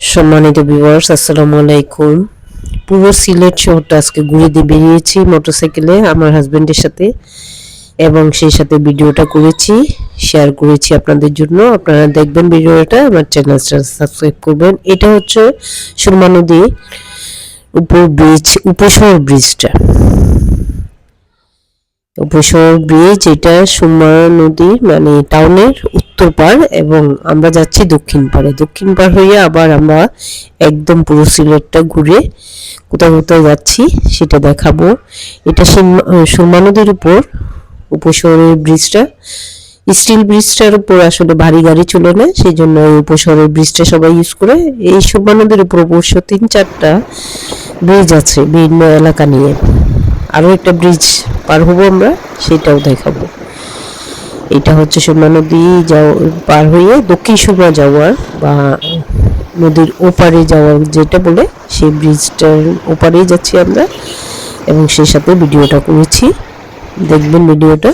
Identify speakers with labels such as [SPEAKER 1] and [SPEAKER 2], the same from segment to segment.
[SPEAKER 1] সম্মানিত ভিউয়ার্স, আসসালামু আলাইকুম। পুরো সিলেট শহরটা আজকে ঘুরে দিয়ে বেরিয়েছি মোটরসাইকেলে আমার হাজবেন্ডের সাথে, এবং সেই সাথে ভিডিওটা করেছি, শেয়ার করেছি আপনাদের জন্য। আপনারা দেখবেন ভিডিওটা, আমার চ্যানেলটা সাবস্ক্রাইব করবেন। এটা হচ্ছে সুরমা নদী উপর ব্রিজ, উপশহর ব্রিজটা, উপশহর ব্রিজ। এটা সুরমা নদী মানে টাউনের উত্তর পার, এবং আমরা যাচ্ছি দক্ষিণ পাড়ে। দক্ষিণ পাড় হয়ে আবার আমরা একদম পুরো সিলেটটা ঘুরে কোথাও কোথাও যাচ্ছি, সেটা দেখাবো। এটা সুরমা নদীর উপর উপশহরের ব্রিজটা। স্টিল ব্রিজটার উপর আসলে ভারী গাড়ি চলে না, সেই জন্য এই উপশহরের ব্রিজটা সবাই ইউজ করে। এই সুরমা নদীর উপর অবশ্য 3-4টা ব্রিজ আছে বিভিন্ন এলাকা নিয়ে। আরও একটা ব্রিজ পার হবো আমরা, সেটাও দেখাবো। এটা হচ্ছে সুরমা নদী পার হয়ে দক্ষিণ সুরমা যাওয়ার বা নদীর ওপারে যাওয়ার যেটা বলে, সেই ব্রিজটার ওপারেই যাচ্ছি আমরা, এবং সেই সাথে ভিডিওটা করেছি, দেখবেন ভিডিওটা।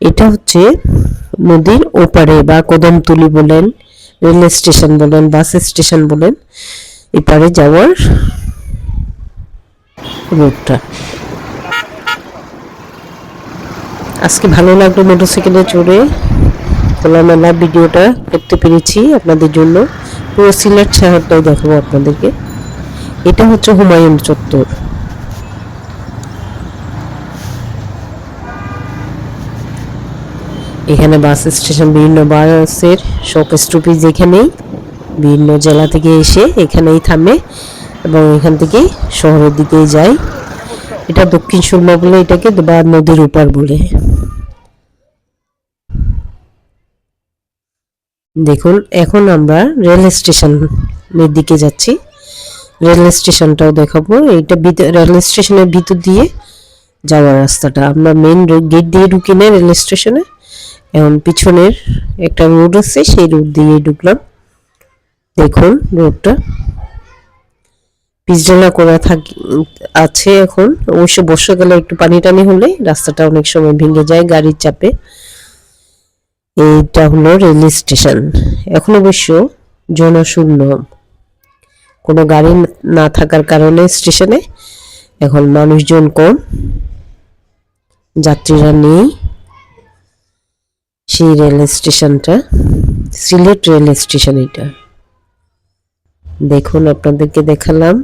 [SPEAKER 1] এটা হচ্ছে নদীর ওপারে বা কদমতলি বলেন, রেল স্টেশন বলেন, বাস স্টেশন বলেন, এপারে যাওয়ার রোডটা। আজকে ভালো লাগলো মোটরসাইকেলে চড়ে, খোলামেলা ভিডিওটা করতে পেরেছি আপনাদের জন্য। পুরো সিলেট শহরটাই দেখাবো আপনাদেরকে। এটা হচ্ছে হুমায়ুন চত্বর। এখানে বাস স্টেশন, বিভিন্ন বাসের শপ স্টপেজ এখানেই, বিভিন্ন জেলা থেকে এসে এখানেই থামে এবং এখান থেকেই শহরের দিকেই যায়। এটা দক্ষিণ সুরমা বলে এটাকে, বা নদীর উপার বলে। দেখুন, এখন আমরা রেল স্টেশনের দিকে যাচ্ছি, রেল স্টেশনটাও দেখাবো। এইটা রেল স্টেশনের ভিতর দিয়ে যাওয়ার রাস্তাটা। আমরা মেইন গেট দিয়ে ঢুকি না রেল স্টেশনে, এখন পিছনের একটা রোড আছে, সেই রোড দিয়ে ঢুকলাম। দেখুন রোডটা পিচঢালা করা আছে এখন। অবশ্য বর্ষাকালে একটু পানি টানি হলে রাস্তাটা অনেক সময় ভেঙে যায় গাড়ির চাপে। এইটা হলো রেল স্টেশন। এখন অবশ্য জনশূন্য, কোনো গাড়ি না থাকার কারণে স্টেশনে এখন মানুষজন কম, যাত্রীরা নেই। সেই রেল স্টেশনটা সিলেট রেল স্টেশন। এটা দেখুন, আপনাদেরকে দেখালাম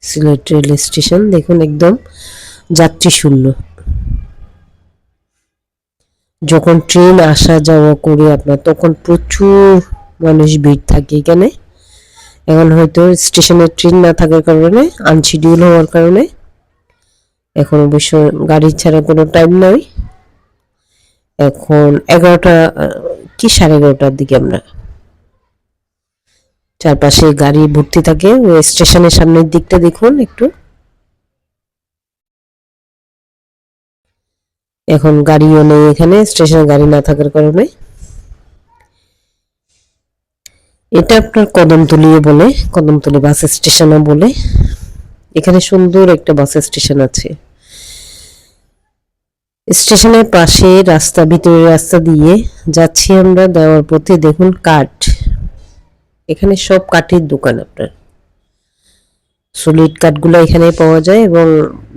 [SPEAKER 1] সিলেট রেল স্টেশন। দেখুন একদম যাত্রী শূন্য। যখন ট্রেন আসা যাওয়া করে আপনার, তখন প্রচুর মানুষ ভিড় থাকে এখানে। এখন হয়তো স্টেশনে ট্রেন না থাকার কারণে, আনশিডিউল হওয়ার কারণে এখন অবশ্য গাড়ি ছাড়া কোনো টাইম নাই। এখন 11টা কি 11:30টার দিকে আমরা, চারপাশে গাড়ি ভর্তি থাকে। ওই স্টেশনের সামনের দিকটা দেখুন একটু, এখন গাড়িও নেই এখানে, স্টেশনে গাড়ি না থাকার কারণে। এটা আপনার কদমতলিও বলে, কদমতলি বাস স্টেশনও বলে। এখানে সুন্দর একটা বাস স্টেশন আছে। স্টেশনের পাশে রাস্তা, ভিতরের রাস্তা দিয়ে যাচ্ছি আমরা। দেওয়ার পথে দেখুন কাঠ, এখানে সব কাঠের দোকান। আপনার সলিড কাঠগুলো এখানে পাওয়া যায়, এবং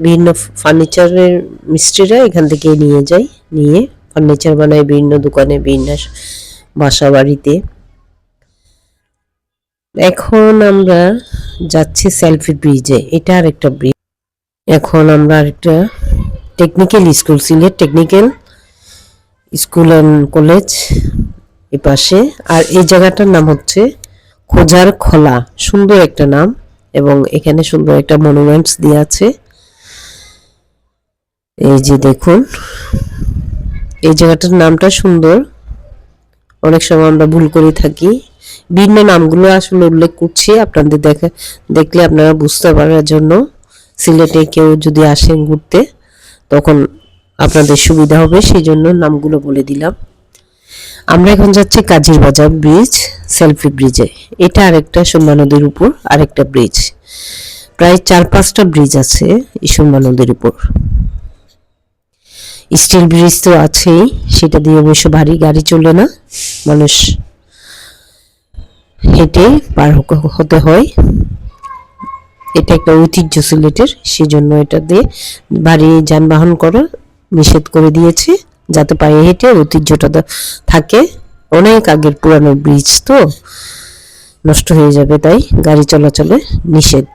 [SPEAKER 1] বিভিন্ন ফার্নিচারের মিস্ত্রিরা এখান থেকে নিয়ে যায়, নিয়ে ফার্নিচার বানায় বিভিন্ন দোকানে, বিভিন্ন বাসা বাড়িতে। এখন আমরা যাচ্ছি সেলফি ব্রিজে। এটা আর একটা ব্রিজ। এখন আমরা আরেকটা technical school, Sylhet technical school and college এ পাশে। আর এই জায়গাটার নাম হচ্ছে খোঁজার খোলা, সুন্দর একটা নাম, এবং এখানে সুন্দর একটা মনুমেন্টস দেওয়া আছে। এই যে দেখুন, এই জায়গাটার নামটা সুন্দর। অনেক সময় আমরা ভুল করে থাকি, বিভিন্ন নামগুলো আসলে উল্লেখ করছি আপনাদের দেখলে আপনারা বুঝতে পারার জন্য। সিলেটে কেউ যদি আসেন ঘুরতে, তখন আপনাদের সুবিধা হবে, সেই জন্য নামগুলো বলে দিলাম। আমরা এখন যাচ্ছি কাজীর বাজার ব্রিজ, সেলফি ব্রিজে। এটা আরেকটা সুরমা নদীর উপর আরেকটা ব্রিজ। প্রায় 4-5টা ব্রিজ আছে এই সুরমা নদীর উপর। স্টিল ব্রিজ তো আছেই, সেটা দিয়ে অবশ্য ভারী গাড়ি চলে না, মানুষ হেঁটে পার হতে হয়। এটা একটা ঐতিহ্য সিলেটের, সেজন্য এটা দিয়ে ভারী যানবাহন করা নিষেধ করে দিয়েছে, যাতে পায়ে হেঁটে ঐতিহ্যটা থাকে। অনেক আগের পুরানো ব্রিজ তো নষ্ট হয়ে যাবে, তাই গাড়ি চলাচলে নিষেধ।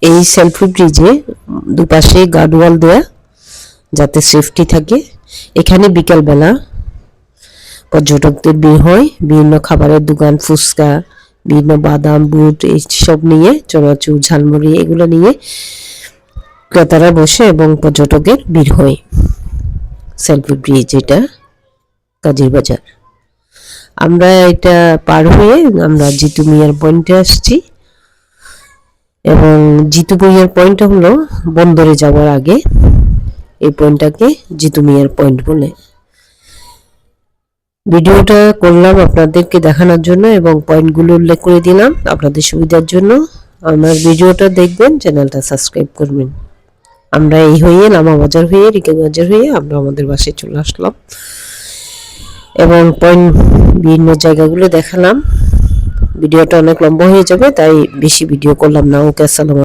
[SPEAKER 1] এই সেলফি ব্রিজে দুপাশে গার্ডওয়াল দেয়া, যাতে সেফটি থাকে। এখানে বিকালবেলা পর্যটকদের ভিড় হয়, বিভিন্ন খাবারের দোকান, ফুচকা, বিভিন্ন বাদাম, বুট এইসব নিয়ে, চনাচুর, ঝালমুড়ি এগুলো নিয়ে ক্রেতারা বসে এবং পর্যটকের ভিড় হয়। সেলফি ব্রিজ এটা কাজীর বাজার। আমরা এটা পার হয়ে আমরা জিতু মিয়ার পয়েন্টে আসছি, এবং জিতু মিয়ার পয়েন্টটা হলো বন্দরে যাওয়ার আগে। এই পয়েন্টটাকে জিতু মিয়ার পয়েন্ট বলে। ভিডিওটা করলাম আপনাদেরকে দেখানোর জন্য এবং পয়েন্টগুলো উল্লেখ করে দিলাম আপনাদের সুবিধার জন্য। আমার ভিডিওটা দেখবেন, চ্যানেলটা সাবস্ক্রাইব করবেন। আমরা এই হয়ে লামা বাজার হয়ে, রিকা বাজার হয়ে আমরা আমাদের বাসায় চলে আসলাম এবং পয়েন্ট বিভিন্ন জায়গাগুলো দেখালাম। ভিডিওটা অনেক লম্বা হয়ে যাবে, তাই বেশি ভিডিও করলাম না। ওকে, আসসালাম।